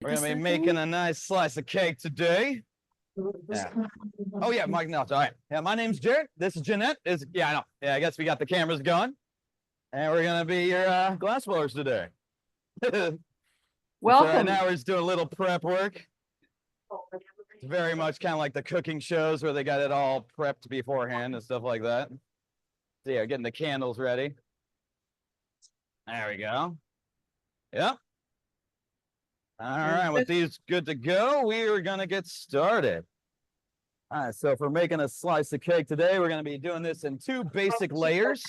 We're gonna be making a nice slice of cake today. Yeah. Oh yeah, Mike Nelson. All right. Yeah, my name's Jared. This is Jeanette. Yeah, I know. Yeah, I guess we got the cameras going, and we're gonna be your glass blowers today. Welcome. So now we're just doing a little prep work. It's very much kind of like the cooking shows where they got it all prepped beforehand and stuff like that. So yeah, getting the candles ready. There we go. Yep. All right, with these good to go, we are gonna get started. All right, so for making a slice of cake today, we're gonna be doing this in 2 basic layers,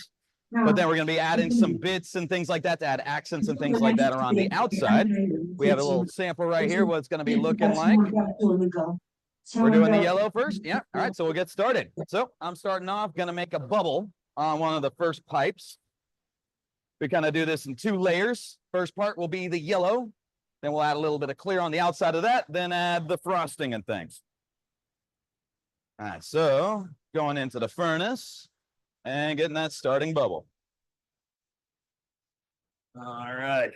but then we're gonna be adding some bits and things like that to add accents and things like that around the outside. We have a little sample right here, what it's gonna be looking like. We're doing the yellow first. Yeah, all right, so we'll get started. So I'm starting off, gonna make a bubble on one of the first pipes. We kind of do this in 2 layers. First part will be the yellow. Then we'll add a little bit of clear on the outside of that, then add the frosting and things. All right, so going into the furnace and getting that starting bubble. All right.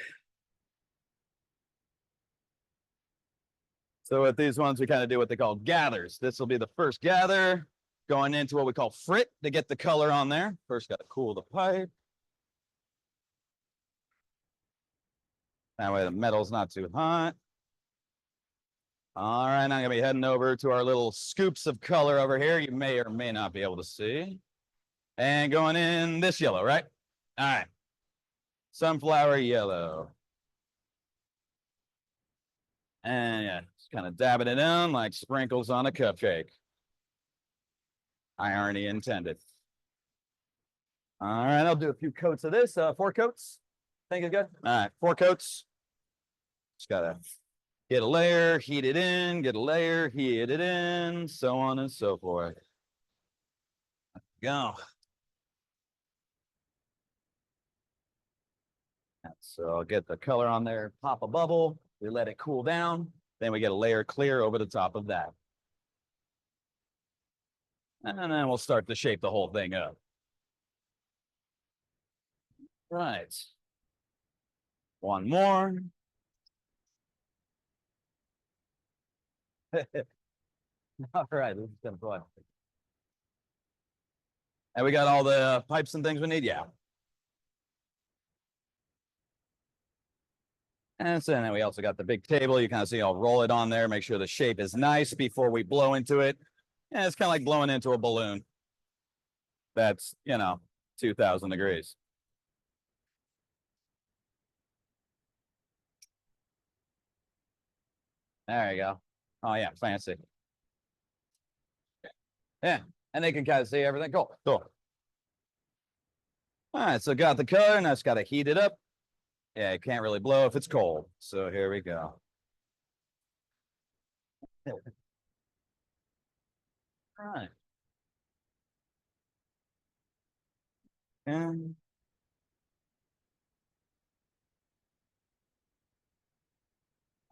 So with these ones, we kind of do what they call gathers. This will be the first gather, going into what we call frit to get the color on there. First, got to cool the pipe. That way the metal's not too hot. All right, now I'm gonna be heading over to our little scoops of color over here. You may or may not be able to see. And going in this yellow, right? All right. Sunflower yellow. And yeah, just kind of dabbing it in like sprinkles on a cupcake. I already intended. All right, I'll do a few coats of this. 4 coats. Think it's good? All right, 4 coats. Just gotta get a layer, heat it in, get a layer, heat it in, so on and so forth. Go. So I'll get the color on there, pop a bubble, we let it cool down, then we get a layer clear over the top of that. And then we'll start to shape the whole thing up. Right. One more. All right, this is kind of fun. And we got all the pipes and things we need, yeah. And so then we also got the big table. You kind of see I'll roll it on there, make sure the shape is nice before we blow into it. And it's kind of like blowing into a balloon. That's, 2,000 degrees. There you go. Oh yeah, fancy. Yeah, and they can kind of see everything. Cool, cool. All right, so got the color, and I just got to heat it up. Yeah, it can't really blow if it's cold. So here we go. All right. And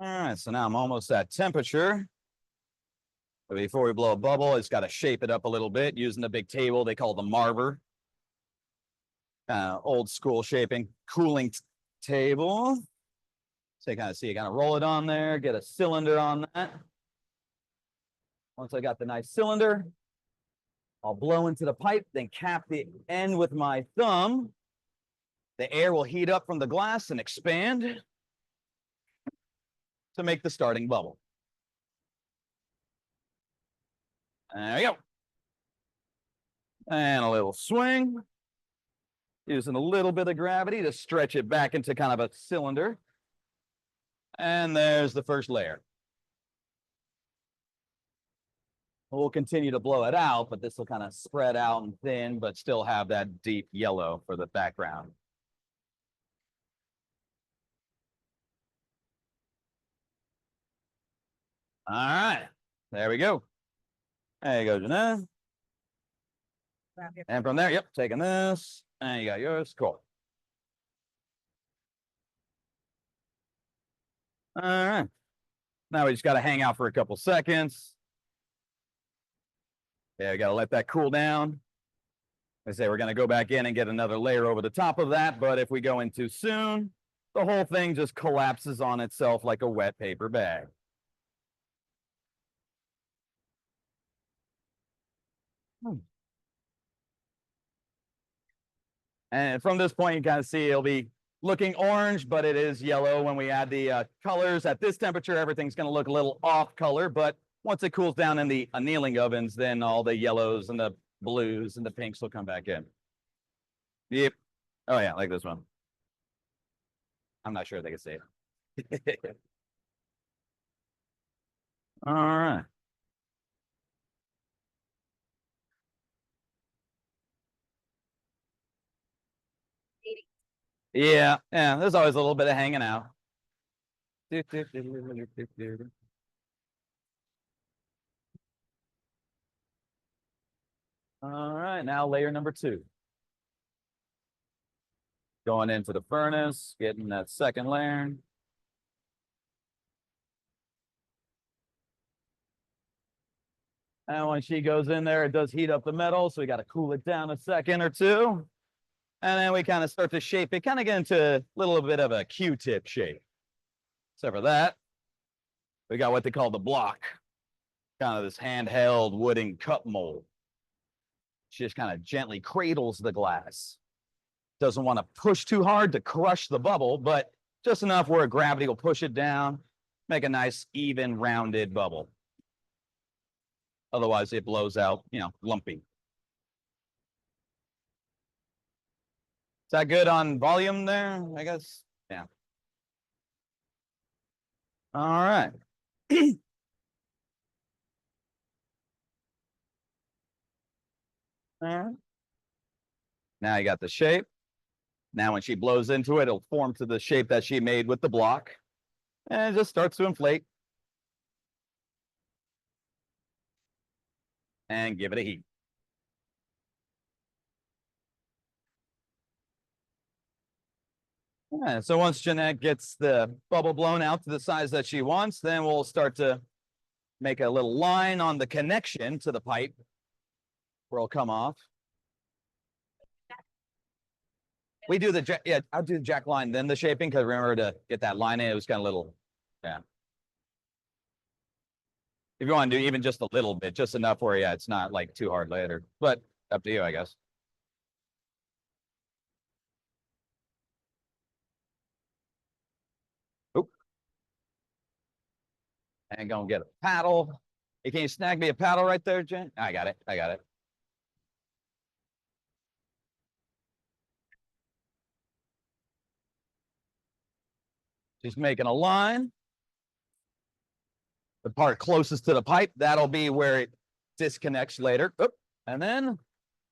all right, so now I'm almost at temperature. But before we blow a bubble, it's got to shape it up a little bit using the big table they call the marver. Old school shaping, cooling table. So you kind of see, you kind of roll it on there, get a cylinder on that. Once I got the nice cylinder, I'll blow into the pipe, then cap the end with my thumb. The air will heat up from the glass and expand to make the starting bubble. There we go. And a little swing. Using a little bit of gravity to stretch it back into kind of a cylinder. And there's the first layer. We'll continue to blow it out, but this will kind of spread out and thin, but still have that deep yellow for the background. All right, there we go. There you go, Jeanette. And from there, yep, taking this, and you got yours, cool. All right, now we just got to hang out for a couple seconds. Yeah, we got to let that cool down. I say we're going to go back in and get another layer over the top of that, but if we go in too soon, the whole thing just collapses on itself like a wet paper bag. And from this point, you kind of see it'll be looking orange, but it is yellow when we add the colors. At this temperature, everything's going to look a little off color, but once it cools down in the annealing ovens, then all the yellows and the blues and the pinks will come back in. Yep. Oh yeah, like this one. I'm not sure they can see it. All right. Yeah, yeah, there's always a little bit of hanging out. All right, now layer number 2. Going into the furnace, getting that second layer. And when she goes in there, it does heat up the metal, so we got to cool it down a second or two. And then we kind of start to shape it, kind of get into a little bit of a Q-tip shape. Except for that, we got what they call the block, kind of this handheld wooden cup mold. She just kind of gently cradles the glass. Doesn't want to push too hard to crush the bubble, but just enough where gravity will push it down, make a nice, even, rounded bubble. Otherwise, it blows out, lumpy. Is that good on volume there? I guess. Yeah. All right. All right. Now you got the shape. Now when she blows into it, it'll form to the shape that she made with the block. And it just starts to inflate. And give it a heat. Yeah, so once Jeanette gets the bubble blown out to the size that she wants, then we'll start to make a little line on the connection to the pipe where it'll come off. We do the, yeah, I'll do the jack line, then the shaping, because remember to get that line in, it was kind of little, yeah. If you want to do even just a little bit, just enough where, yeah, it's not like too hard later, but up to you, I guess. Oop. And go and get a paddle. Hey, can you snag me a paddle right there, Jen? I got it. I got it. Just making a line. The part closest to the pipe, that'll be where it disconnects later. Oop. And then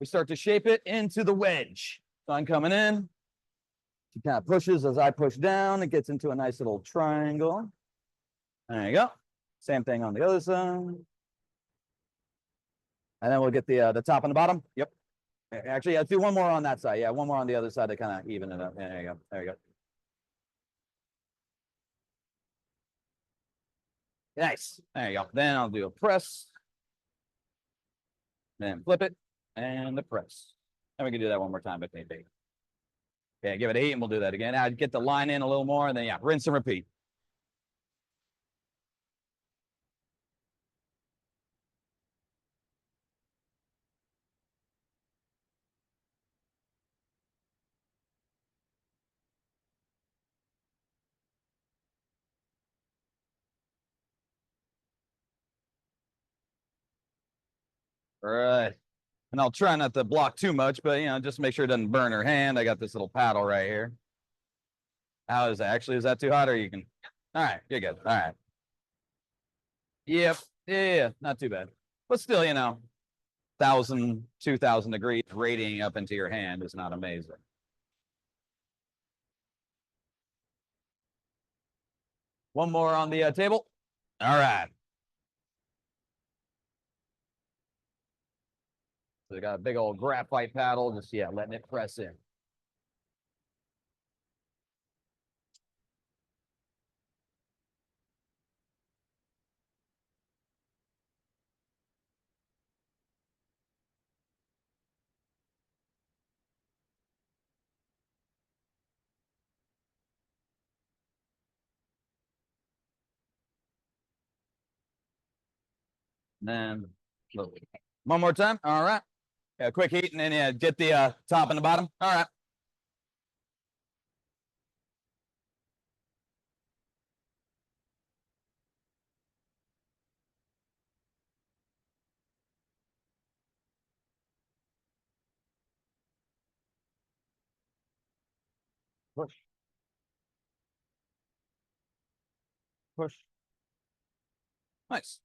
we start to shape it into the wedge. Sun coming in. She kind of pushes as I push down. It gets into a nice little triangle. There you go. Same thing on the other side. And then we'll get the top and the bottom. Yep. Actually, let's do one more on that side. Yeah, one more on the other side to kind of even it up. There you go. There you go. Nice. There you go. Then I'll do a press. Then flip it and the press. And we can do that one more time if need be. Okay, give it a heat and we'll do that again. I'd get the line in a little more and then, yeah, rinse and repeat. All right. And I'll try not to block too much, but, just make sure it doesn't burn her hand. I got this little paddle right here. How is that? Actually, is that too hot or you can? All right, you're good. All right. Yep. Yeah, not too bad. But still, 1,000, 2,000 degrees radiating up into your hand is not amazing. One more on the table. All right. So we got a big old graphite paddle, just, yeah, letting it press in. And then one more time. All right. Yeah, quick heat, and then yeah, get the top and the bottom. All right. Push, push. Nice.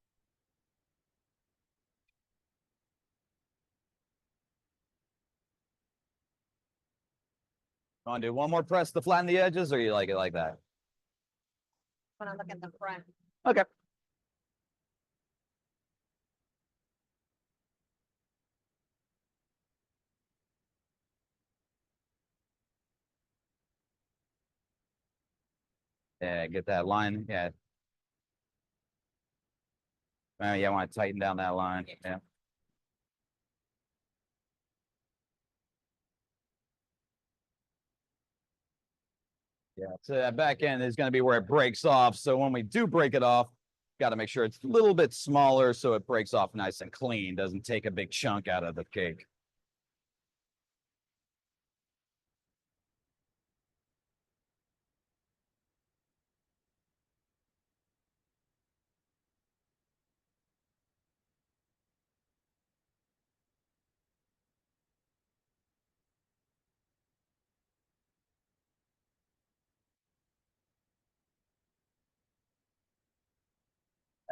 Want to do one more press to flatten the edges, or you like it like that? When I look at the front. Okay. Yeah, get that line. Yeah. Yeah, I want to tighten down that line. Yeah. Yeah. So that back end is going to be where it breaks off. So when we do break it off, got to make sure it's a little bit smaller so it breaks off nice and clean, doesn't take a big chunk out of the cake.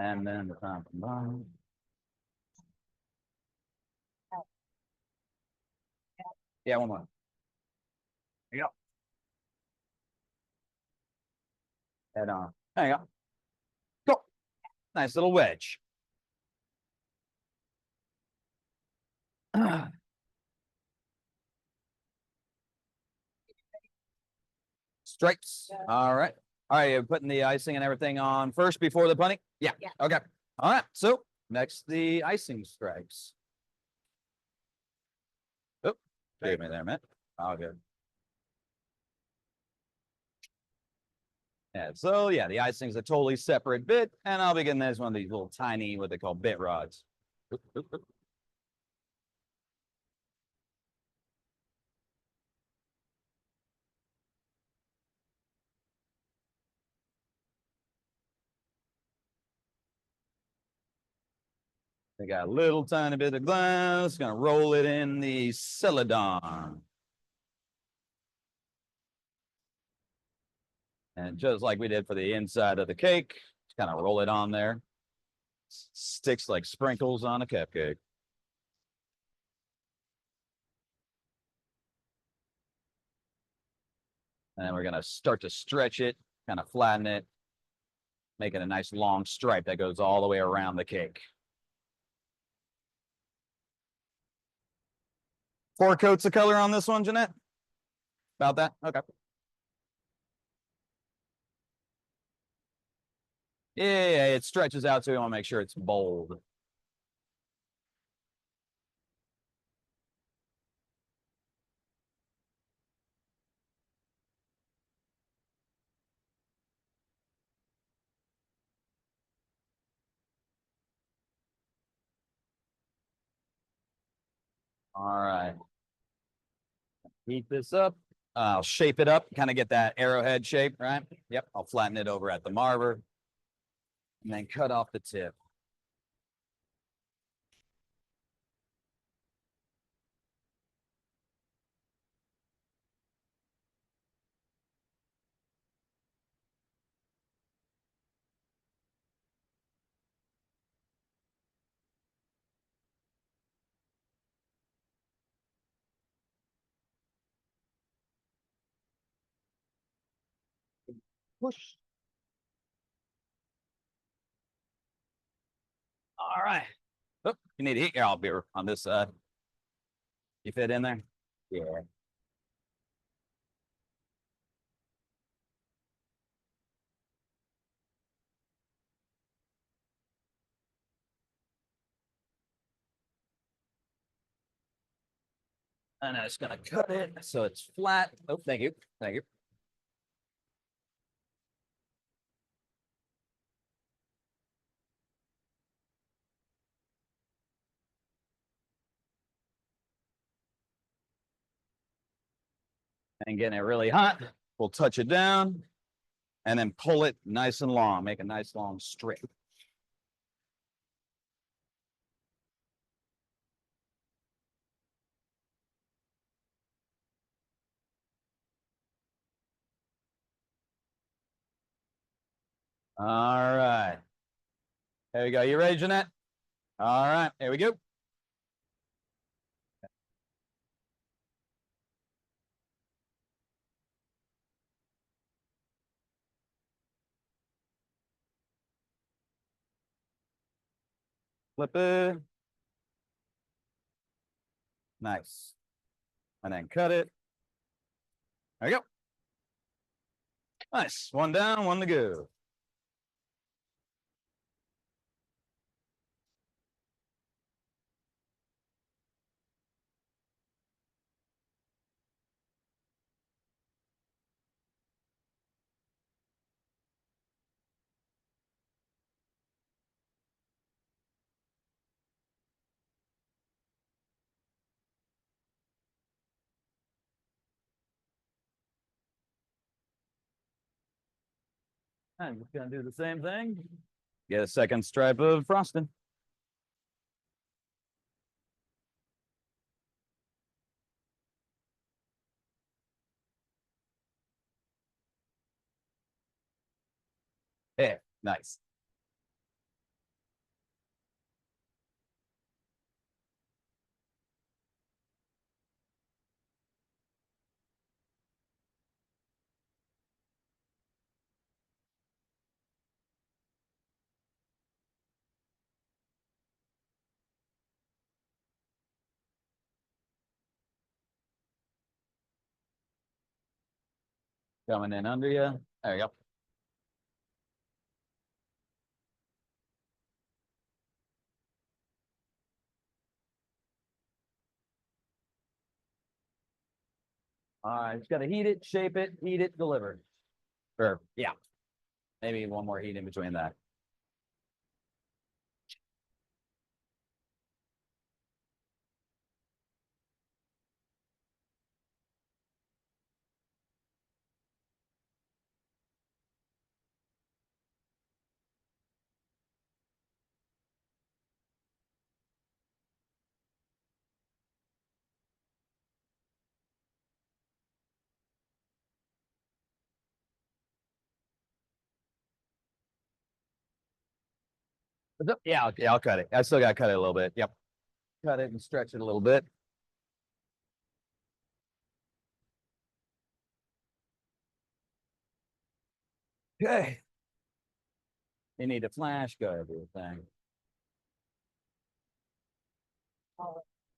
And then the top and bottom. Yeah, one more. There you go. Head on. There you go. Go. Nice little wedge. Stripes. All right. All right. You're putting the icing and everything on first before the punning? Yeah. Yeah. Okay. All right. So next, the icing stripes. Oh, gave me there, man. All good. Yeah. So yeah, the icing's a totally separate bit, and I'll be getting this one of these little tiny, what they call bit rods. Oop, oop, oop. They got a little tiny bit of glass. Gonna roll it in the Celadon. And just like we did for the inside of the cake, just kind of roll it on there. Sticks like sprinkles on a cupcake. And then we're gonna start to stretch it, kind of flatten it, making a nice long stripe that goes all the way around the cake. 4 coats of color on this one, Jeanette? About that? Okay. Yeah, it stretches out, so we want to make sure it's bold. All right. Heat this up. I'll shape it up, kind of get that arrowhead shape, right? Yep. I'll flatten it over at the marber and then cut off the tip. Push. All right. Oh, you need a heat. Here, I'll be on this side. You fit in there? Yeah. And I'm just gonna cut it so it's flat. Oh, thank you. Thank you. And getting it really hot, we'll touch it down and then pull it nice and long, make a nice long strip. All right. There we go. You ready, Jeanette? All right, here we go. Flip it. Nice. And then cut it. There you go. Nice. One down, one to go. I'm just gonna do the same thing. Get a second stripe of frosting. Yeah, nice. Coming in under you. There you go. All right, just gotta heat it, shape it, heat it, deliver. Or yeah, maybe one more heat in between that. Yeah, okay, I'll cut it. I still gotta cut it a little bit. Yep. Cut it and stretch it a little bit. Okay. You need a flash, go everything.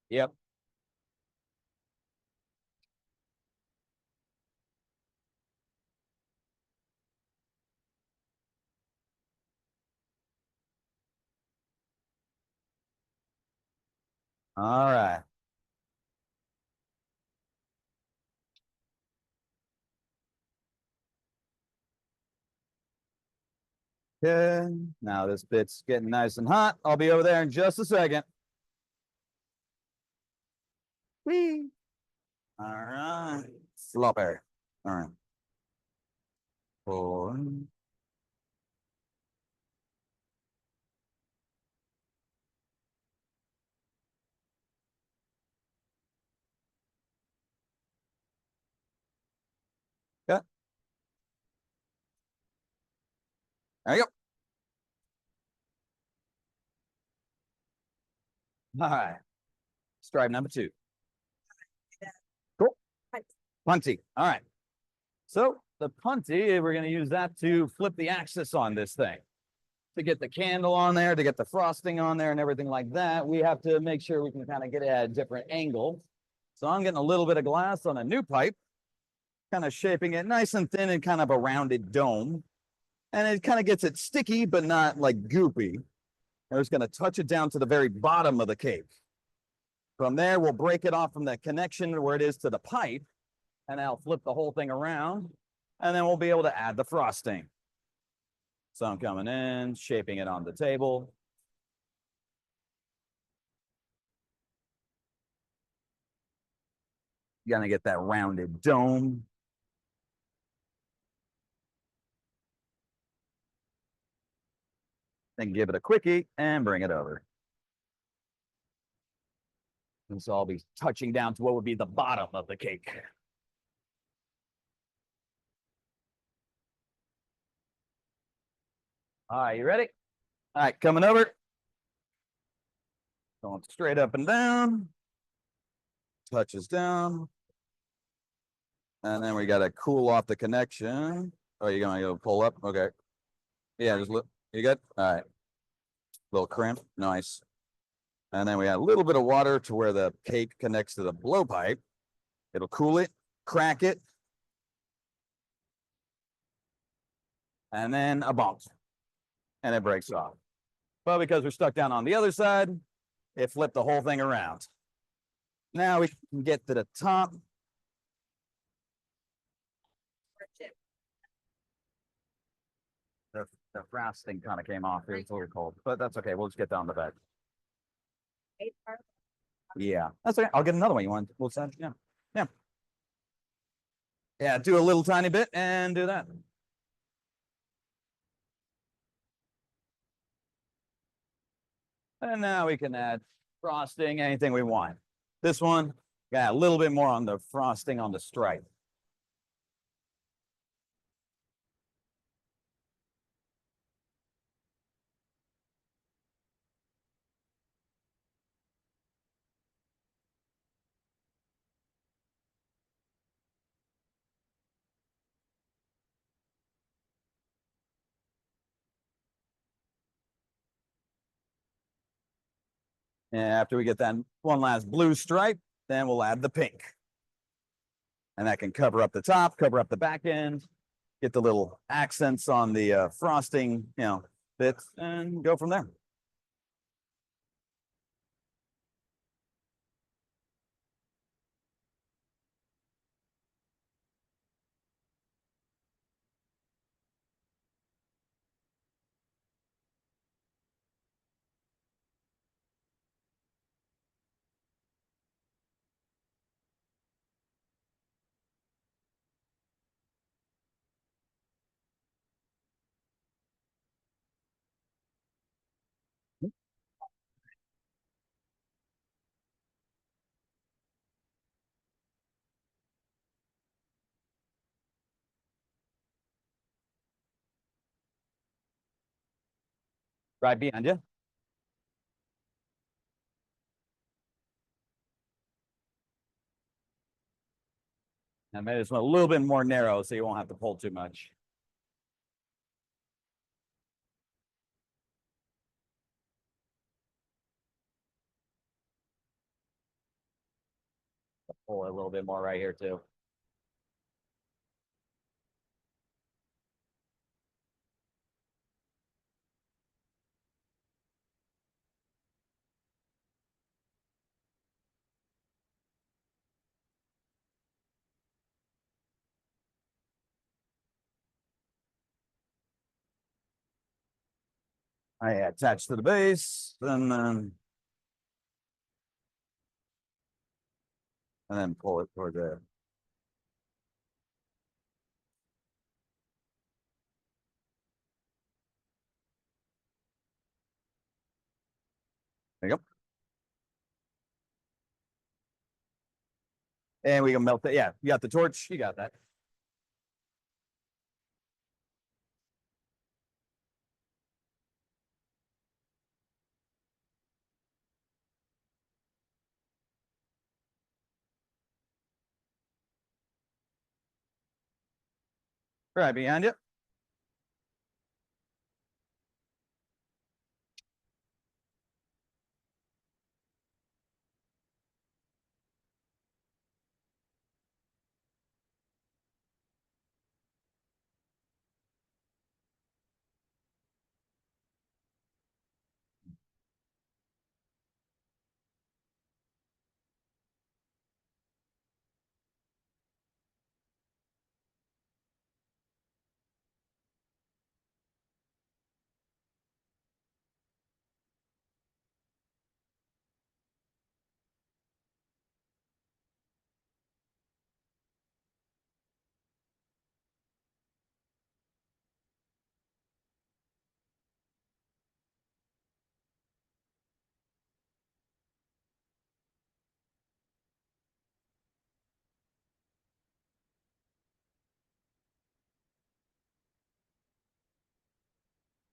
Yep. All right. Okay. Now this bit's getting nice and hot. I'll be over there in just a second. Whee. All right. Flopper. All right. Four. Yeah. There you go. All right. Stripe number 2. Cool. Punty. All right. So the punty, we're going to use that to flip the axis on this thing. To get the candle on there, to get the frosting on there and everything like that, we have to make sure we can kind of get it at a different angle. So I'm getting a little bit of glass on a new pipe, kind of shaping it nice and thin and kind of a rounded dome. And it kind of gets it sticky, but not like goopy. I'm just going to touch it down to the very bottom of the cake. From there, we'll break it off from the connection where it is to the pipe, and I'll flip the whole thing around, and then we'll be able to add the frosting. So I'm coming in, shaping it on the table. Gonna get that rounded dome. Then give it a quickie and bring it over. And so I'll be touching down to what would be the bottom of the cake. All right, you ready? All right, coming over. Going straight up and down. Touches down. And then we got to cool off the connection. Oh, you're going to go pull up? Okay. Yeah, just look. You good? All right. Little crimp. Nice. And then we add a little bit of water to where the cake connects to the blowpipe. It'll cool it, crack it. And then a bump. And it breaks off. But because we're stuck down on the other side, it flipped the whole thing around. Now we can get to the top. The frosting kind of came off. It was a little cold, but that's okay. We'll just get down the bed. Yeah, that's okay. I'll get another one. You want? We'll send. Yeah, yeah, yeah. Do a little tiny bit and do that. And now we can add frosting, anything we want. This one got a little bit more on the frosting on the stripe. And after we get that one last blue stripe, then we'll add the pink. And that can cover up the top, cover up the back end, get the little accents on the frosting, bits, and go from there. Right behind you. And maybe it's a little bit more narrow so you won't have to pull too much. Pull it a little bit more right here too. I attach to the base, and then pull it toward there. There you go. And we can melt it. Yeah, you got the torch. You got that. Right behind you.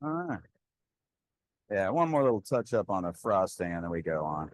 All right. Yeah, one more little touch up on the frosting and then we go on.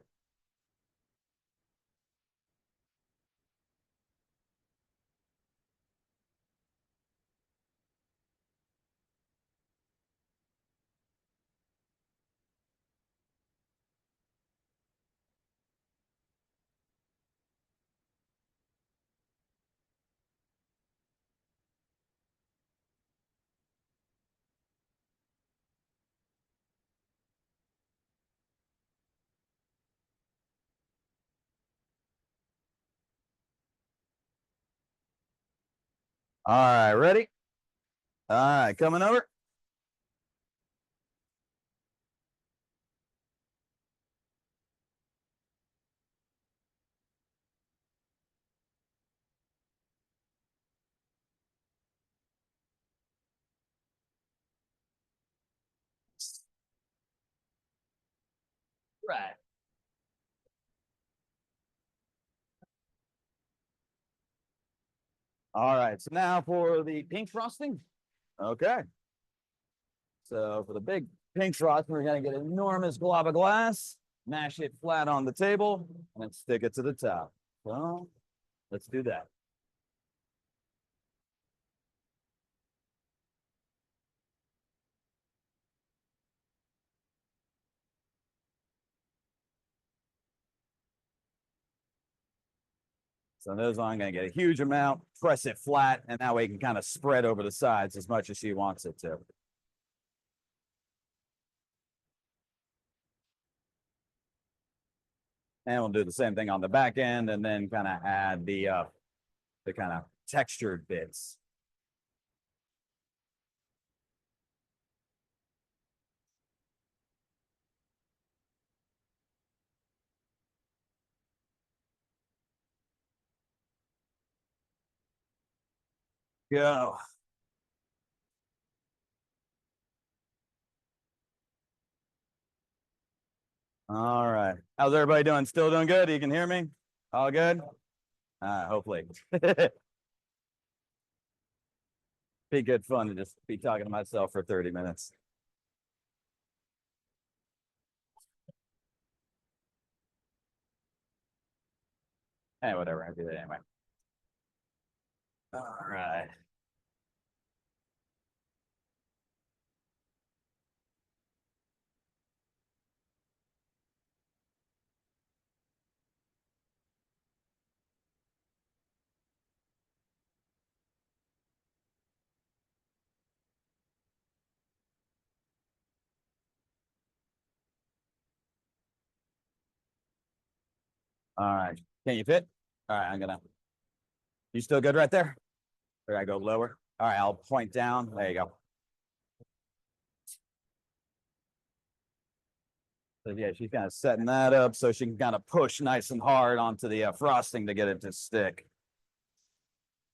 All right, ready? All right, coming over. Right. All right, so now for the pink frosting. Okay. So for the big pink frosting, we're gonna get an enormous glob of glass, mash it flat on the table, and then stick it to the top. So let's do that. So those I'm gonna get a huge amount, press it flat, and that way it can kind of spread over the sides as much as she wants it to. And we'll do the same thing on the back end and then kind of add the kind of textured bits. Go. All right. How's everybody doing? Still doing good? You can hear me? All good? Hopefully. Be good fun to just be talking to myself for 30 minutes. Hey, whatever. I do that anyway. All right. All right. Can you fit? All right. You still good right there? Or I go lower? All right. I'll point down. There you go. So yeah, she's kind of setting that up so she can kind of push nice and hard onto the frosting to get it to stick.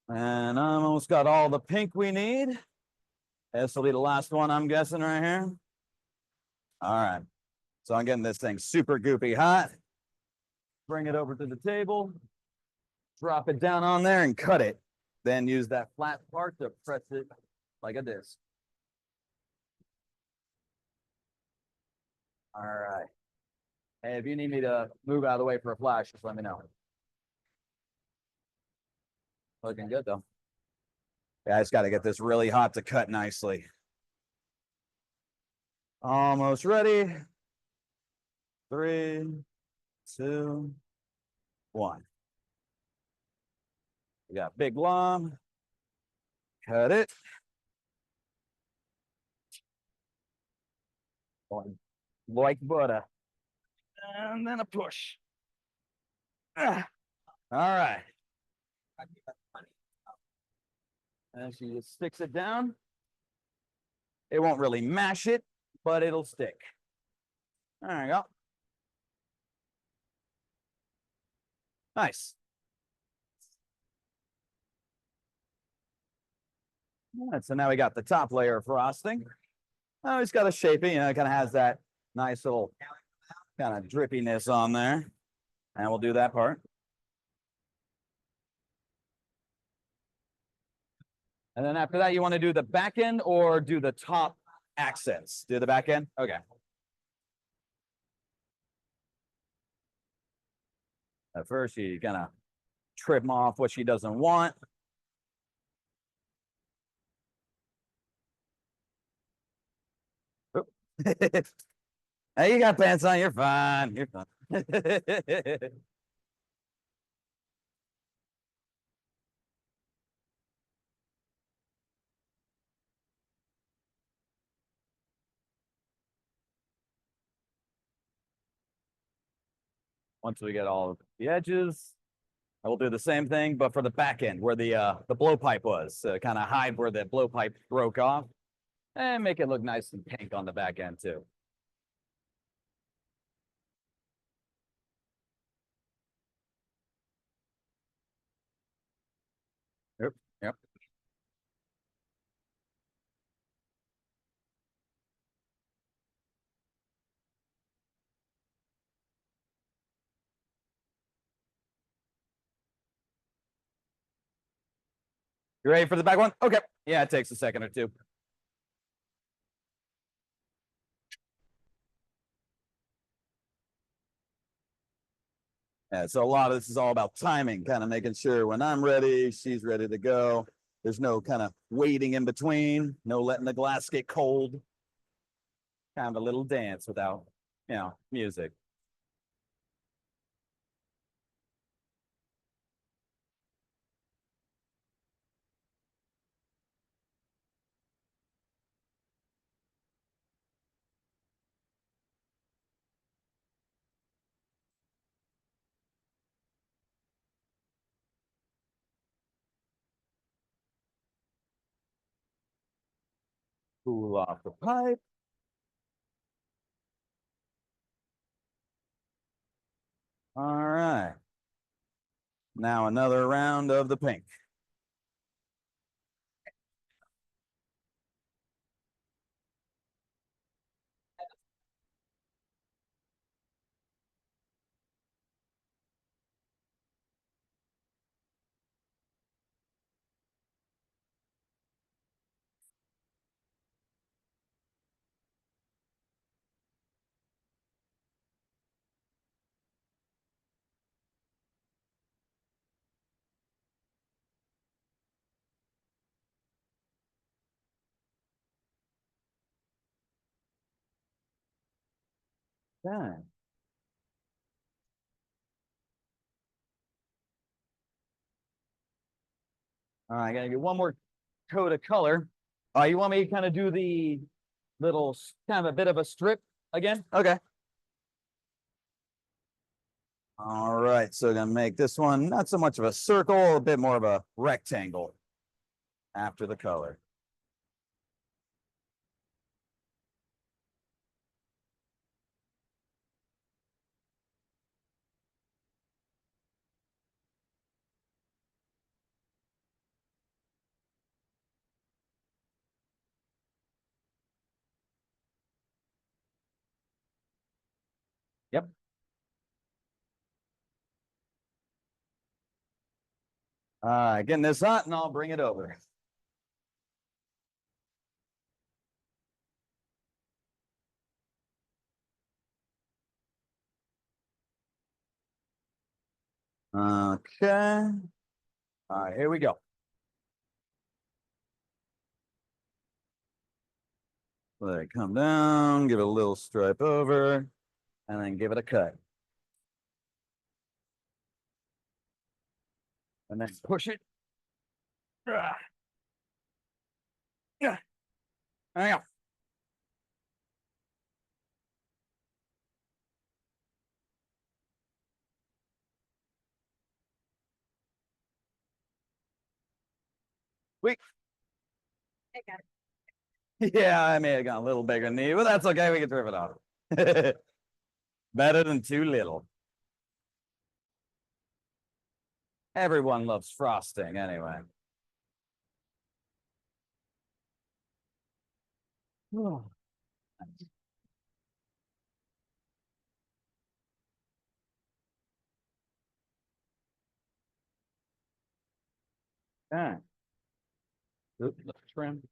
And I almost got all the pink we need. This will be the last one, I'm guessing, right here. All right. So I'm getting this thing super goopy hot. Bring it over to the table. Drop it down on there and cut it. Then use that flat part to press it like a disc. All right. Hey, if you need me to move out of the way for a flash, just let me know. Looking good though. Yeah, I just got to get this really hot to cut nicely. Almost ready. 3, 2, 1. We got big blob. Cut it. Like butter. And then a push. All right. And she just sticks it down. It won't really mash it, but it'll stick. There you go. Nice. All right, so now we got the top layer of frosting. Oh, it's got a shape, you know, it kind of has that nice little kind of drippiness on there. And we'll do that part. And then after that, you want to do the back end or do the top accents. Do the back end? Okay. At first, she's gonna trim off what she doesn't want. Oop. Hey, you got pants on, you're fine. You're fine. Once we get all the edges, I will do the same thing, but for the back end where the blowpipe was, kind of hide where the blowpipe broke off, and make it look nice and pink on the back end too. Yep. Yep. You ready for the back one? Okay. Yeah, it takes a second or two. Yeah, so a lot of this is all about timing, kind of making sure when I'm ready, she's ready to go. There's no kind of waiting in between, no letting the glass get cold. Kind of a little dance without, music. Cool off the pipe. All right. Now another round of the pink. Okay. All right, I gotta get one more coat of color. You want me to kind of do the little kind of a bit of a strip again? Okay. All right, so gonna make this one not so much of a circle, a bit more of a rectangle after the color. Yep. Getting this hot and I'll bring it over. Okay. All right, here we go. Let it come down, give it a little stripe over, and then give it a cut. And then push it. There you go. Wait. Yeah, I may have gone a little bigger than me, but that's okay. We can trim it off. Better than too little. Everyone loves frosting anyway. Okay. Trim.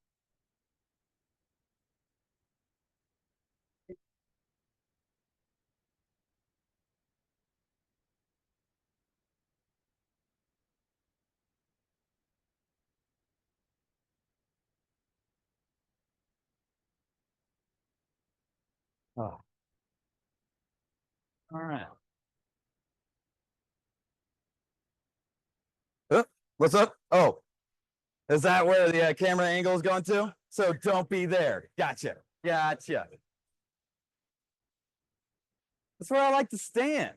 Oh. All right. Oh, what's up? Oh, is that where the camera angle is going to? So don't be there. Gotcha. Gotcha. That's where I like to stand.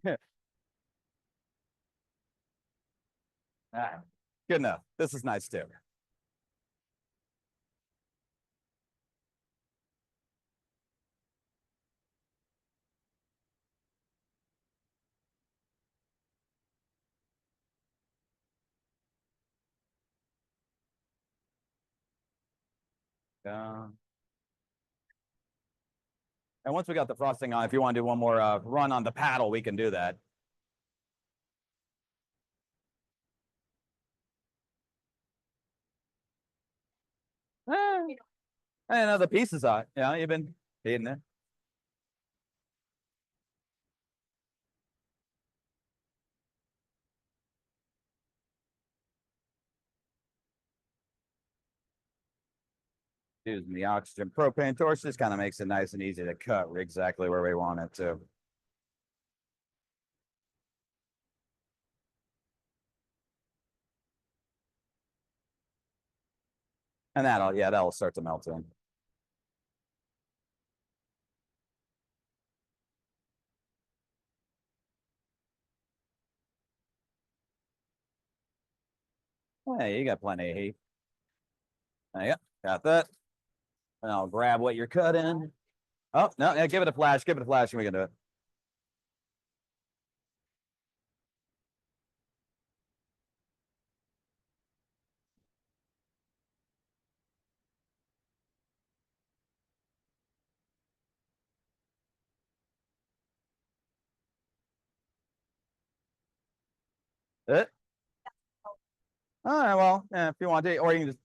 All right. Good enough. This is nice too. And once we got the frosting on, if you want to do one more run on the paddle, we can do that. I know the pieces on it. Yeah, you've been eating it. Using the oxygen propane torch, this kind of makes it nice and easy to cut exactly where we want it to. And that'll start to melt in. Hey, you got plenty of heat. There you go. Got that. And I'll grab what you're cutting. Oh, no, yeah, give it a flash. Give it a flash and we can do it. It? All right, well, yeah, if you want to, or you can just,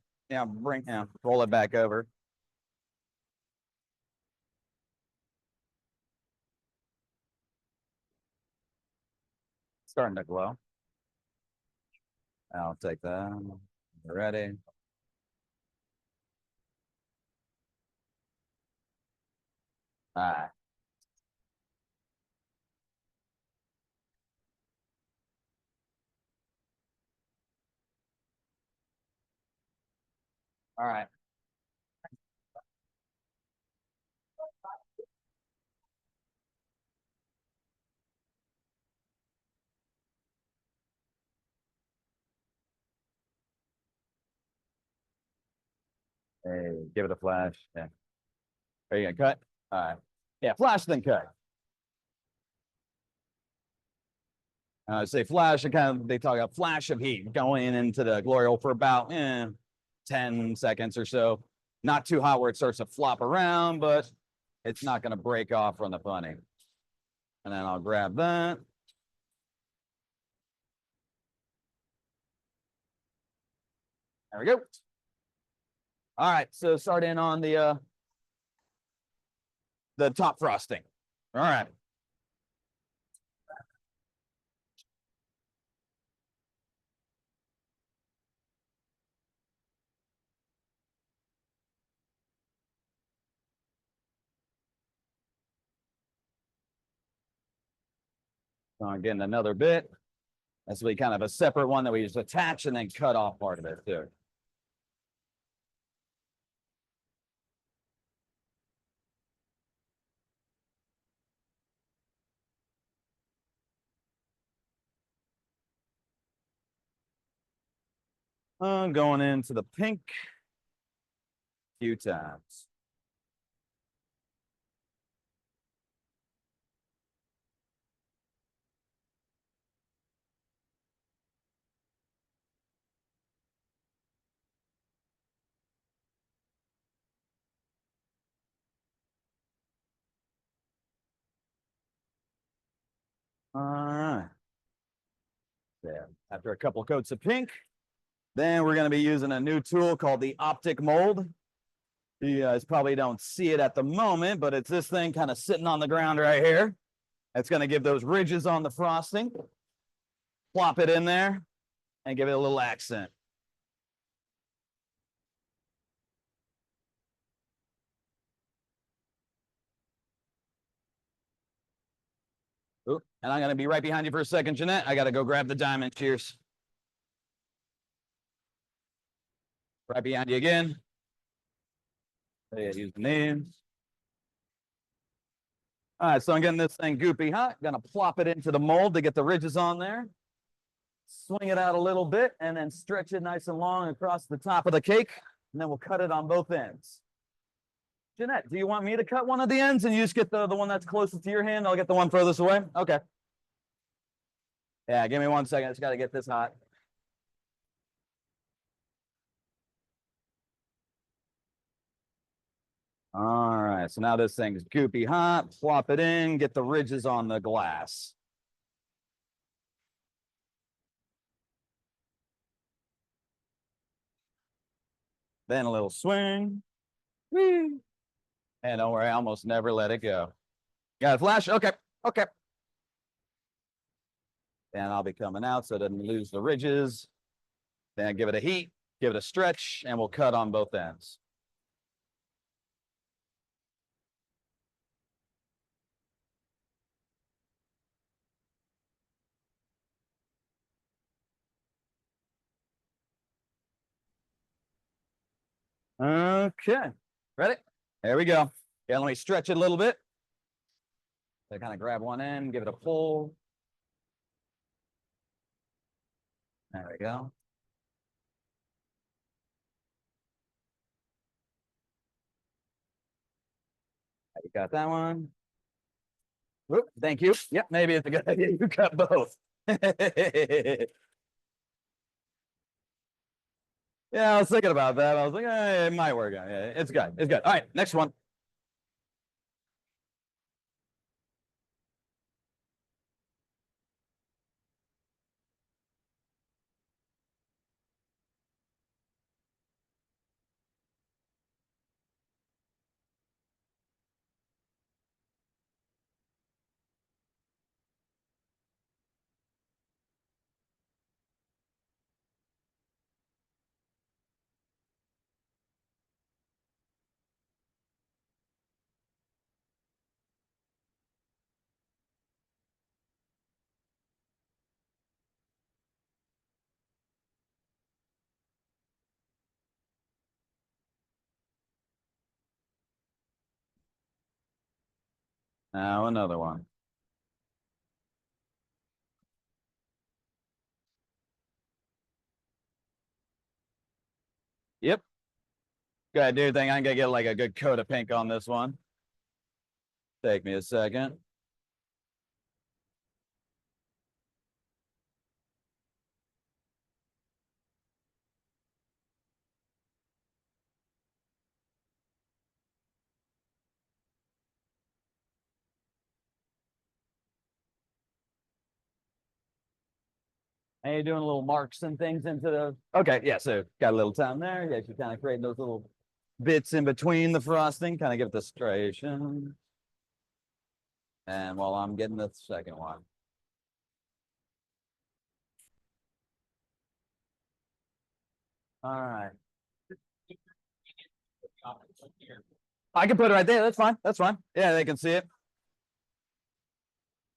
roll it back over. Starting to glow. I'll take that. Ready. All right. All right. Hey, give it a flash. Yeah. Are you gonna cut? All right. Yeah, flash then cut. Say flash, and kind of they talk about flash of heat going into the glory hole for about 10 seconds or so. Not too hot where it starts to flop around, but it's not going to break off from the funny. And then I'll grab that. There we go. All right, so start in on the top frosting. All right. So I'm getting another bit. This will be kind of a separate one that we just attach and then cut off part of it too. I'm going into the pink a few times. All right. Yeah. After a couple coats of pink, then we're going to be using a new tool called the optic mold. You guys probably don't see it at the moment, but it's this thing kind of sitting on the ground right here. It's going to give those ridges on the frosting. Plop it in there and give it a little accent. Ooh, and I'm gonna be right behind you for a second, Jeanette. I gotta go grab the diamond. Cheers. Right behind you again. Yeah, use the names. All right, so I'm getting this thing goopy hot. Gonna plop it into the mold to get the ridges on there. Swing it out a little bit and then stretch it nice and long across the top of the cake. And then we'll cut it on both ends. Jeanette, do you want me to cut one of the ends and you just get the one that's closest to your hand? I'll get the one furthest away. Okay. Yeah, give me 1 second. I just got to get this hot. All right, so now this thing's goopy hot. Plop it in, get the ridges on the glass. Then a little swing. Whee. And don't worry, I almost never let it go. Got a flash? Okay, okay. And I'll be coming out so it doesn't lose the ridges. Then give it a heat, give it a stretch, and we'll cut on both ends. Okay, ready? There we go. Yeah, let me stretch it a little bit. So kind of grab one end, give it a pull. There we go. You got that one. Whoop, thank you. Yep, maybe it's a good idea you cut both. Yeah, I was thinking about that. I was like, it might work out. Yeah, it's good. It's good. All right, next one. Now another one. Yep. Go ahead, do your thing. I'm gonna get like a good coat of pink on this one. Take me a second. And you're doing little marks and things into the. Okay, yeah. So got a little time there. Yeah, you're kind of creating those little bits in between the frosting, kind of give it the striation. And while I'm getting the second one. All right. I can put it right there. That's fine. That's fine. Yeah, they can see it.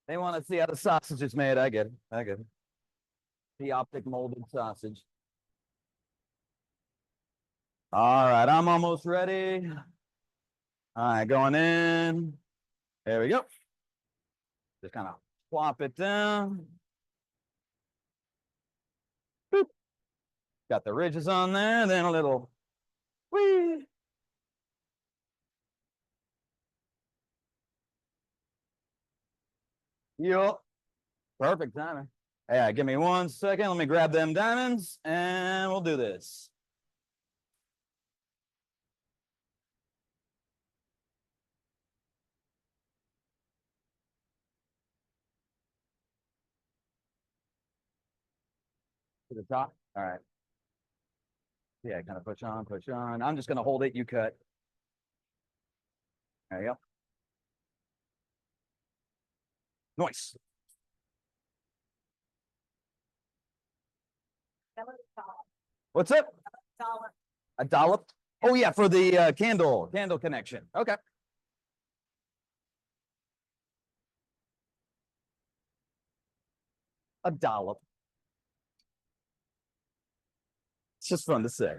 They want to see how the sausage is made. I get it. I get it. The optic molded sausage. All right, I'm almost ready. All right, going in. There we go. Just kind of plop it down. Boop. Got the ridges on there, then a little whee. Yup. Perfect timing. Yeah, give me 1 second. Let me grab them diamonds and we'll do this. To the top. All right. Yeah, kind of push on, push on. I'm just going to hold it. You cut. There you go. Nice. What's up? A dollop? Oh, yeah, for the candle connection. Okay. a dollop. It's just fun to say.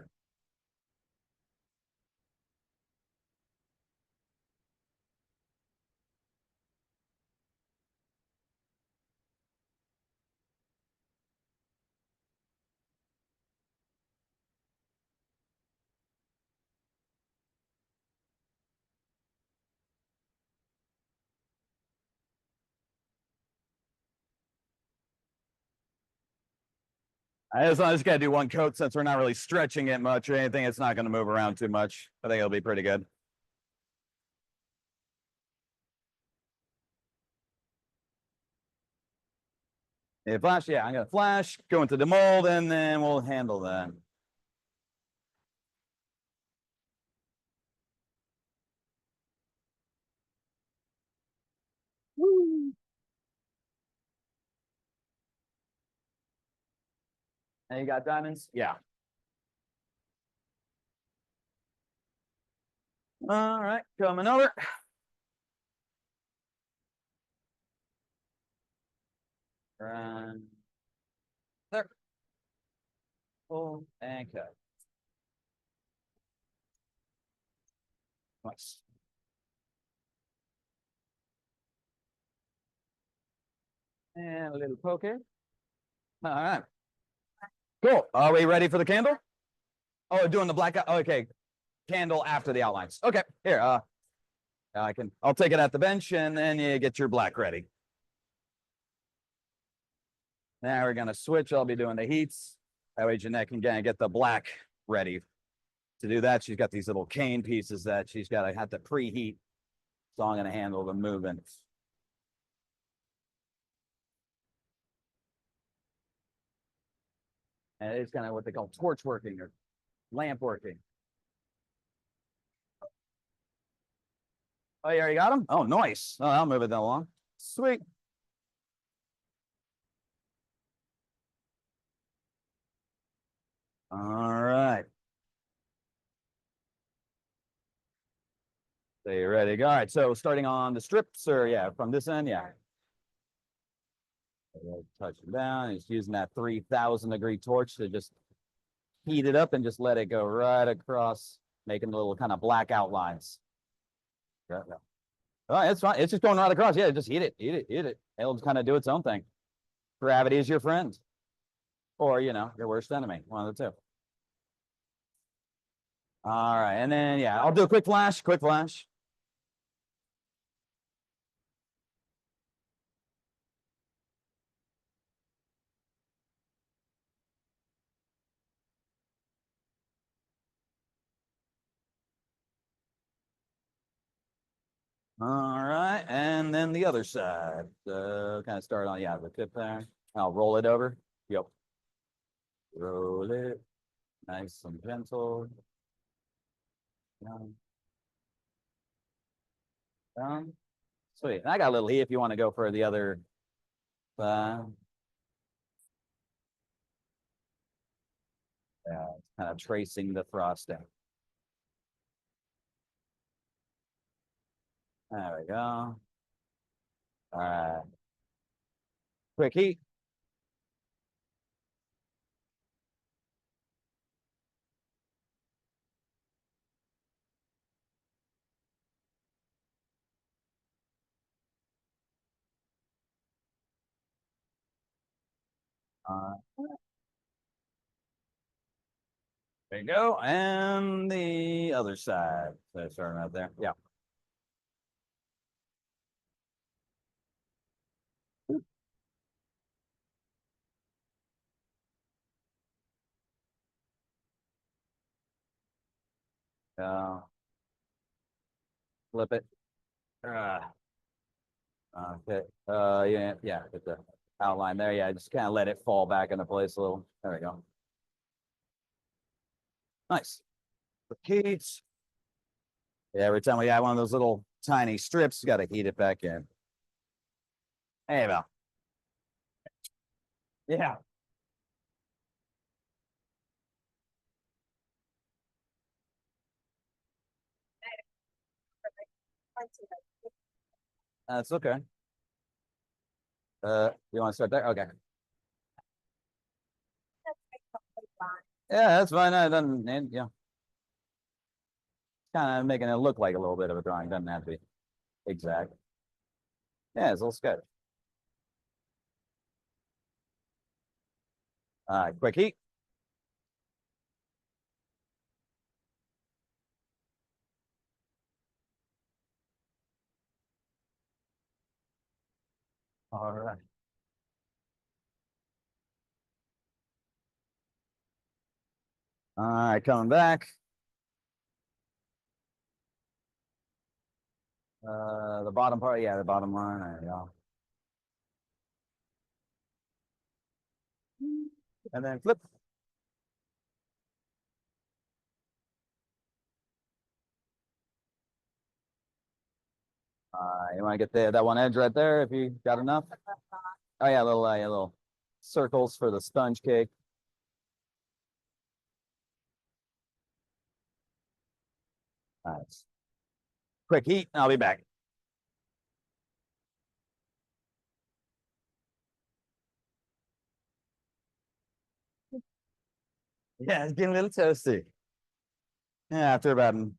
I just got to do one coat since we're not really stretching it much or anything. It's not going to move around too much. I think it'll be pretty good. Yeah, flash. Yeah, I'm going to flash, go into the mold, and then we'll handle that. Woo. And you got diamonds? Yeah. All right, coming over. Run. There. Pull and cut. Nice. And a little poke. All right. Cool. Are we ready for the candle? Oh, doing the black. Okay. Candle after the outlines. Okay. Here. I'll take it at the bench and then you get your black ready. Now we're gonna switch. I'll be doing the heats. That way Jeanette can get the black ready. To do that, she's got these little cane pieces that she's got to have to preheat. So I'm gonna handle the movement. And it's kind of what they call torch working or lamp working. Oh, you already got them? Oh, nice. Oh, I'll move it along. Sweet. All right. So you're ready to go. All right. So starting on the strips, or yeah, from this end, yeah. Touch it down. He's using that 3,000-degree torch to just heat it up and just let it go right across, making little kind of black outlines. Yeah. Oh, it's fine. It's just going right across. Yeah, just heat it, heat it, heat it. It'll kind of do its own thing. Gravity is your friend, or your worst enemy. One of the two. All right, and then yeah, I'll do a quick flash. Quick flash. All right, and then the other side. Kind of start on the tip there. I'll roll it over. Yep. Roll it. Nice and gentle. Down. Down. Sweet. And I got a little heat if you want to go for the other side. Yeah, kind of tracing the frosting. There we go. All right. Quick heat. There you go. And the other side. So starting right there. Yeah. Flip it. Okay. Yeah. Get the outline there. Yeah. Just kind of let it fall back into place a little. There we go. Nice. Repeat. Yeah. Every time we add one of those little tiny strips, you got to heat it back in. Hey, Val. Yeah. That's okay. You want to start there? Okay. Yeah, that's fine. It doesn't, yeah. Kind of making it look like a little bit of a drawing. Doesn't have to be exact. Yeah, it's a little sketch. Quick heat. All right. All right, coming back. The bottom part, yeah, the bottom line. There you go. And then flip. You want to get that one edge right there if you got enough. Oh yeah, little circles for the sponge cake. All right. Quick heat, and I'll be back. Yeah, it's getting a little toasty. Yeah, after about an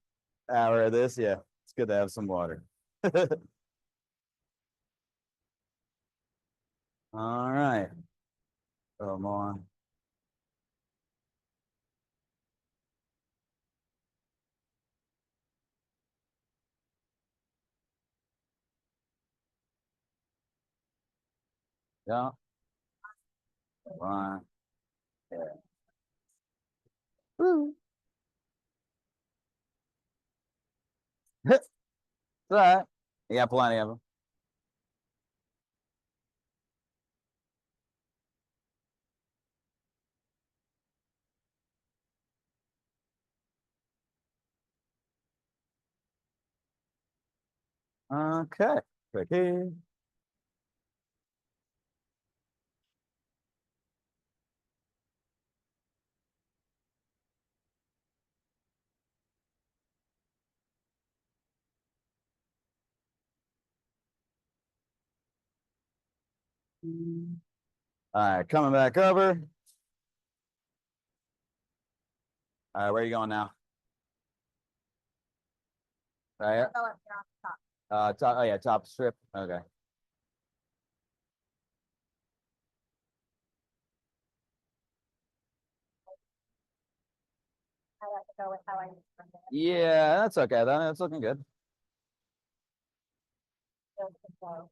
hour of this, yeah, it's good to have some water. All right. A little more. Yeah. One. Yeah. Woo. It's all right. You got plenty of them. Okay. Quick heat. All right, coming back over. All right, where are you going now? Right here? Go up here on top. Top, oh yeah, top strip. Okay. I like to go with how I use from there. Yeah, that's okay then. It's looking good. Build the flow.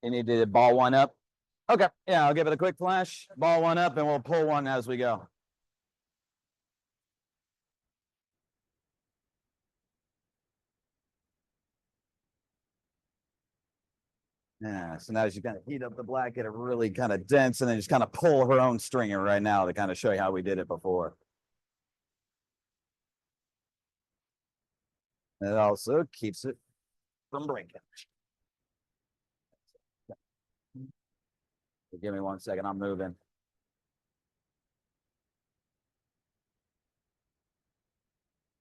You need to ball one up. Okay, yeah, I'll give it a quick flash, ball one up, and we'll pull one as we go. Yeah, so now as you kind of heat up the black, get it really kind of dense, and then just kind of pull her own stringer right now to kind of show you how we did it before. It also keeps it from breaking. Give me 1 second, I'm moving.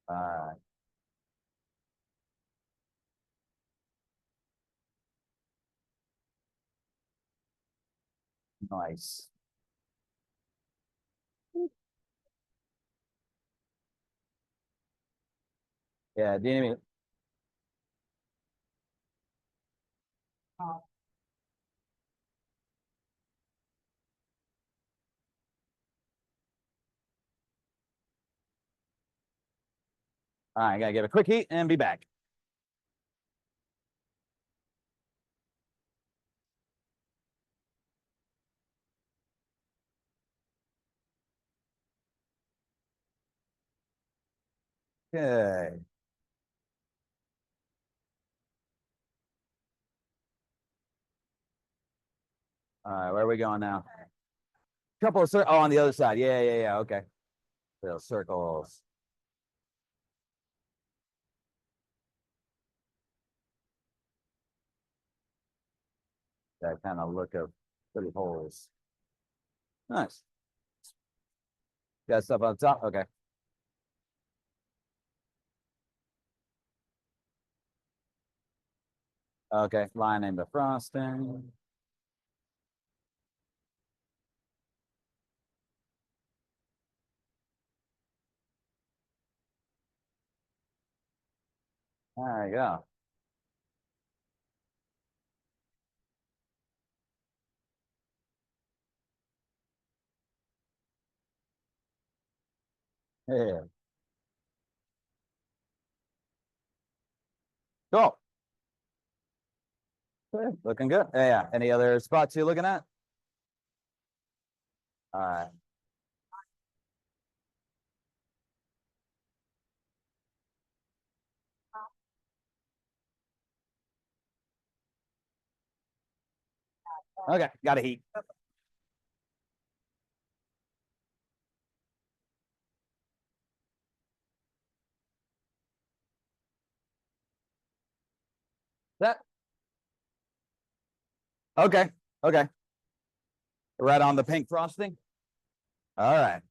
All right. Nice. Yeah, do you need me? Oh, All right, I gotta give it a quick heat and be back. Okay. All right, where are we going now? Couple of oh, on the other side. Yeah. Okay. Little circles. That kind of look of pretty holes. Nice. Got stuff on top. Okay. Okay. Lining the frosting. There you go. Yeah. Cool. Good. Looking good. Yeah. Any other spots you're looking at? All right. Okay. Got a heat. That. Okay. Okay. Right on the pink frosting. All right.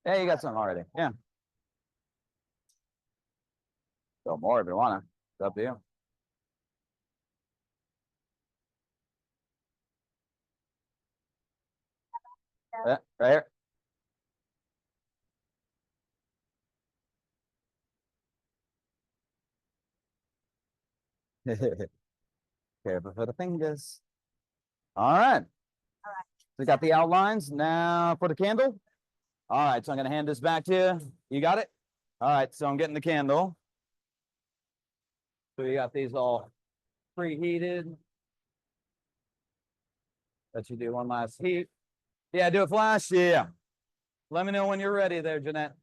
Yeah, you got something already. Yeah. Go more if you wanna. It's up to you. Yeah, right here. Careful for the fingers. All right. We got the outlines now for the candle. All right, so I'm gonna hand this back to you. You got it? All right, so I'm getting the candle. So we got these all preheated. Let you do one last heat. Yeah, do a flash. Yeah. Let me know when you're ready there, Jeanette.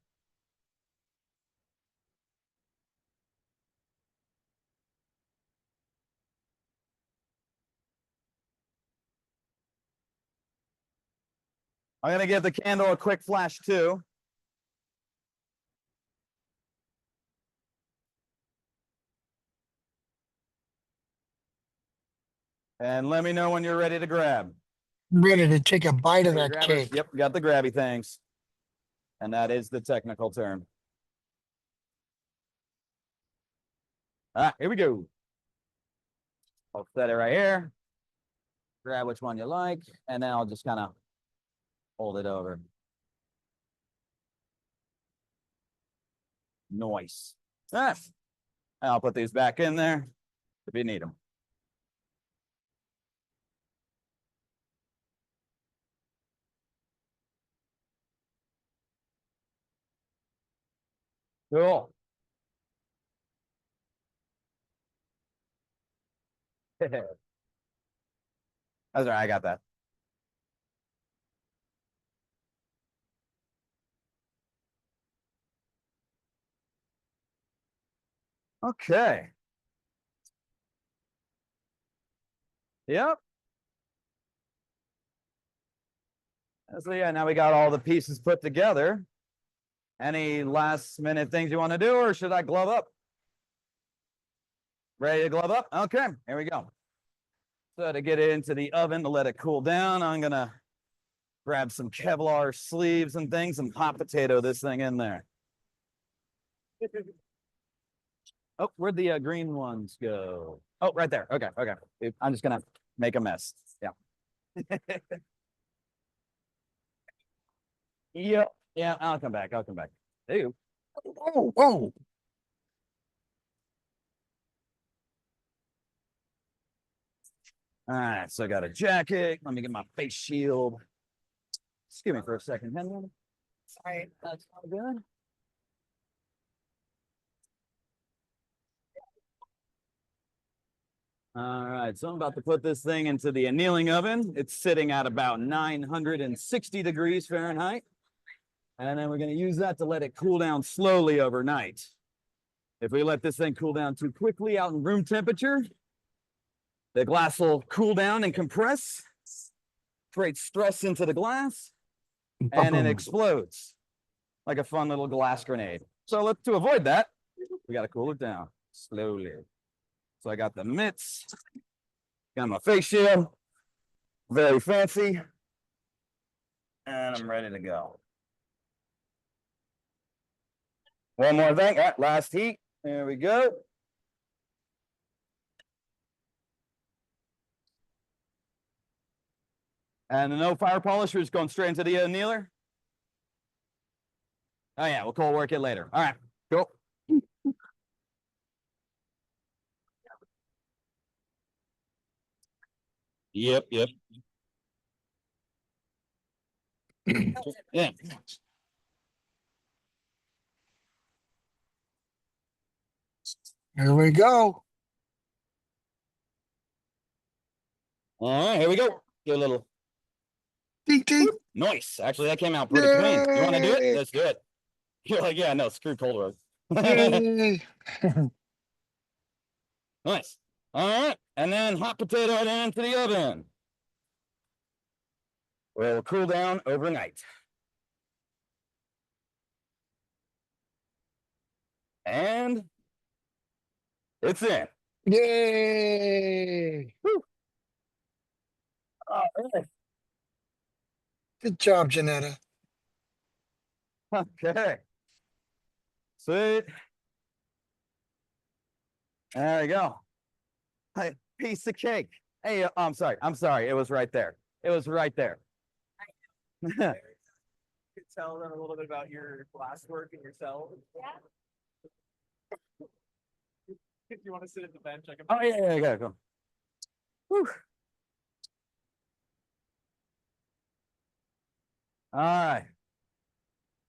I'm gonna give the candle a quick flash too. And let me know when you're ready to grab. I'm ready to take a bite of Hey, that grabbers. cake. Yep, got the grabby things. And that is the technical term. All right, here we go. I'll set it right here. Grab which one you like, and then I'll just kind of hold it over. Nice. Ah, and I'll put these back in there if you need them. Cool. That's all right. I got that. Okay. Yep. So yeah, now we got all the pieces put together. Any last minute things you want to do, or should I glove up? Ready to glove up? Okay, here we go. So to get it into the oven to let it cool down, I'm gonna grab some Kevlar sleeves and things and hot potato this thing in there. Oh, where'd the green ones go? Oh, right there. Okay, okay. I'm just gonna make a mess. Yeah. Yep. Yeah, I'll come back. I'll come back. Ew. Whoa, whoa. All right, so I got a jacket. Let me get my face shield. Excuse me for a second, Henry. Sorry, that's all good. All right, so I'm about to put this thing into the annealing oven. It's sitting at about 960 degrees Fahrenheit. And then we're going to use that to let it cool down slowly overnight. If we let this thing cool down too quickly out in room temperature, the glass will cool down and compress, create stress into the glass, and it explodes like a fun little glass grenade. So to avoid that, we got to cool it down slowly. So I got the mitts, got my face shield, very fancy, and I'm ready to go. One more thing. All right, last heat. There we go. And the no fire polish, we're just going straight into the annealer. Oh yeah, we'll cold work it later. All right, go. Yep, yep. Yeah. Here we go. All right, here we go. Get a little Ding, ding. nice. Actually, that came out pretty clean. You want to do it? Yay. Let's do it. You're like, yeah, no, screw cold work. Yay. Nice. All right, and then hot potato it into the oven. Will cool down overnight. And it's in. Yay. All right. Good job, Jeanette. Okay. Sweet. There we go. Hey, piece of cake. Hey, I'm sorry. I'm sorry. It was right there. It was right there. Could tell them a little bit about your glasswork and yourself. Yeah. If you want to sit at the bench, I can. Oh yeah, yeah, go. Whew. All right.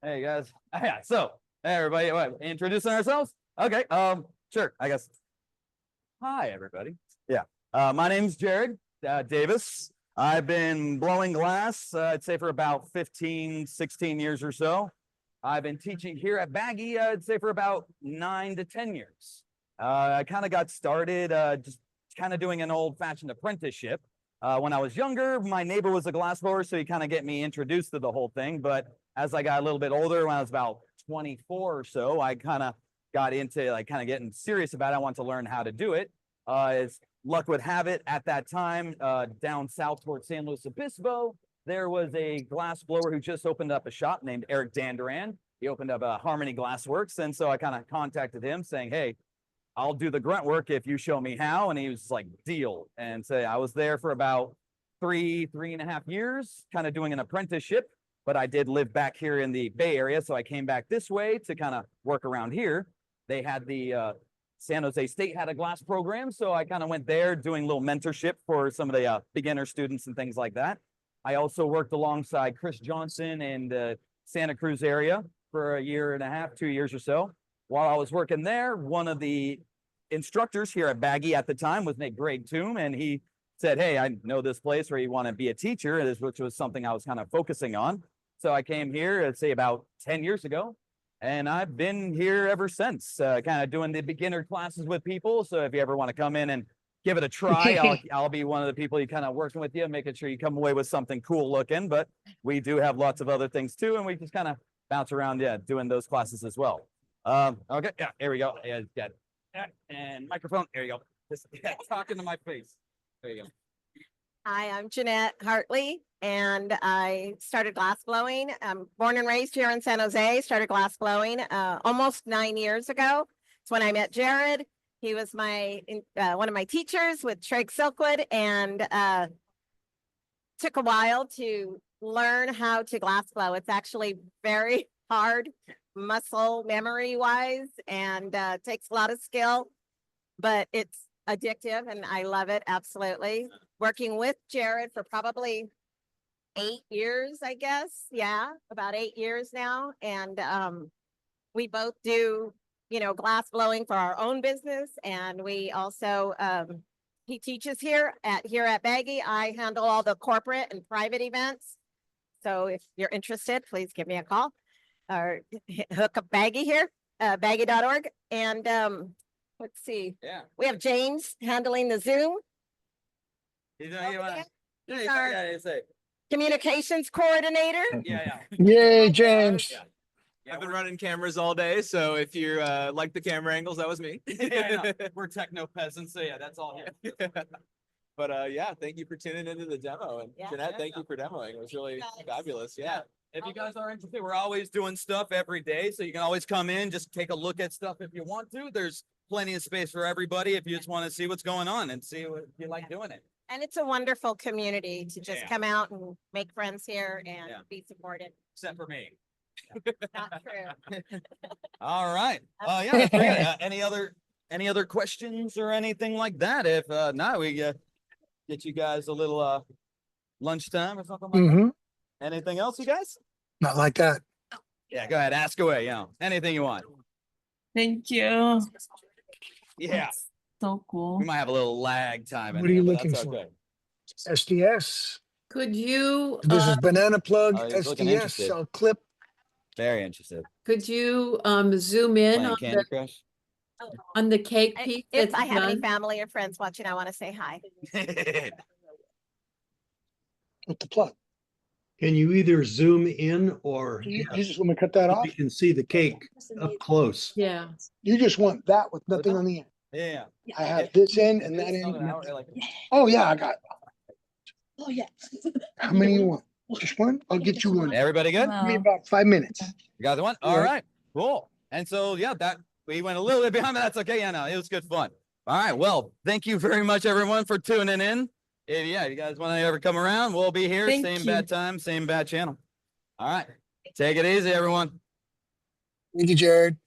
Hey guys. Yeah. So, hey everybody. What, introducing ourselves? Okay. Sure. I guess. Hi everybody. Yeah. My name's Jared Davis. I've been blowing glass, I'd say for about 15, 16 years or so. I've been teaching here at Baggy, I'd say for about 9 to 10 years. I kind of got started just kind of doing an old-fashioned apprenticeship. When I was younger, my neighbor was a glassblower, so he kind of get me introduced to the whole thing. But as I got a little bit older, when I was about 24 or so, I kind of got into like kind of getting serious about it. I wanted to learn how to do it. As luck would have it, at that time, down south towards San Luis Obispo, there was a glass blower who just opened up a shop named Eric Danduran. He opened up Harmony Glassworks, and so I kind of contacted him saying, hey, I'll do the grunt work if you show me how. And he was like, deal. And so I was there for about 3.5 years, kind of doing an apprenticeship, but I did live back here in the Bay Area. So I came back this way to kind of work around here. They had the San Jose State had a glass program. So I kind of went there doing a little mentorship for some of the beginner students and things like that. I also worked alongside Chris Johnson in the Santa Cruz area for 1.5 years, 2 years or so. While I was working there, one of the instructors here at Baggy at the time was named Greg Toom, and he said, hey, I know this place where you want to be a teacher, which was something I was kind of focusing on. So I came here, I'd say about 10 years ago, and I've been here ever since, kind of doing the beginner classes with people. So if you ever want to come in and give it a try, I'll be one of the people you kind of working with you, making sure you come away with something cool looking. But we do have lots of other things too, and we just kind of bounce around, yeah, doing those classes as well. Okay, yeah, here we go. Yeah, got it. Yeah, and microphone, there you go. Just talking to my face. There you go. Hi, I'm Jeanette Hartley, and I started glass blowing. I'm born and raised here in San Jose, started glass blowing almost 9 years ago. It's when I met Jared. He was my one of my teachers with Treg Silkwood, and took a while to learn how to glass blow. It's actually very hard muscle memory wise, and takes a lot of skill, but it's addictive and I love it. Absolutely. Working with Jared for probably 8 years, I guess. Yeah, about 8 years now. And we both do, you know, glass blowing for our own business. And we also, he teaches here at Baggy. I handle all the corporate and private events. So if you're interested, please give me a call or hook up Baggy here, baggy.org. And let's see. Yeah. We have James handling the Zoom. He's Okay. yeah, Our- yeah, say. Communications coordinator. Yeah. Yay, James. I've been running cameras all day, so if you like the camera angles, that was me. Yeah, we're techno peasants, so yeah, that's all here. But yeah, thank you for tuning into the demo, and Yeah. Jeanette, thank you for demoing. It was really Guys. fabulous. Yeah. If you guys are interested, we're always doing stuff every day, so you can always come in, just take a look at stuff if you want to. There's plenty of space for everybody if you just want to see what's going on and see what you like doing it. And it's a wonderful community to just Yeah. come out and make friends here and Yeah. be supported. Except for me. Not true. All right. Yeah, that's pretty good. Any other questions or anything like that? If not, we get you guys a little lunchtime or something like Mm-hmm. that. Anything else, you guys? Not like that. Yeah, go ahead. Ask away. You know, anything you want. Thank you. Yeah. That's so cool. We might have a little lag time. in What are here, you but looking that's for? okay. SDS. Could you, This is banana plug, Oh, he's looking SDS, interested. cell clip. Very interested. could you zoom in Playing on Candy Crush. the cake I- piece If that's I have any done? family or friends watching, I want to say hi. With the plug. Can you either zoom in or You just want me to cut that off? you can see the cake up close? Yeah. You just want that with nothing on the end. Yeah. I have this end and that It's not end. an hour, like- Oh, yeah, I got. Oh, yeah. How many you want? Just one? I'll get you one. Everybody good? Give me Wow. about 5 minutes. You got the one? All Yeah. right. Cool. And so, yeah, that we went a little bit behind, but that's okay. Yeah, no, it was good fun. All right. Well, thank you very much, everyone, for tuning in. If you guys want to ever come around, we'll be here. Thank Same you. bad time, same bad channel. All right. Take it easy, everyone. Thank you, Jared.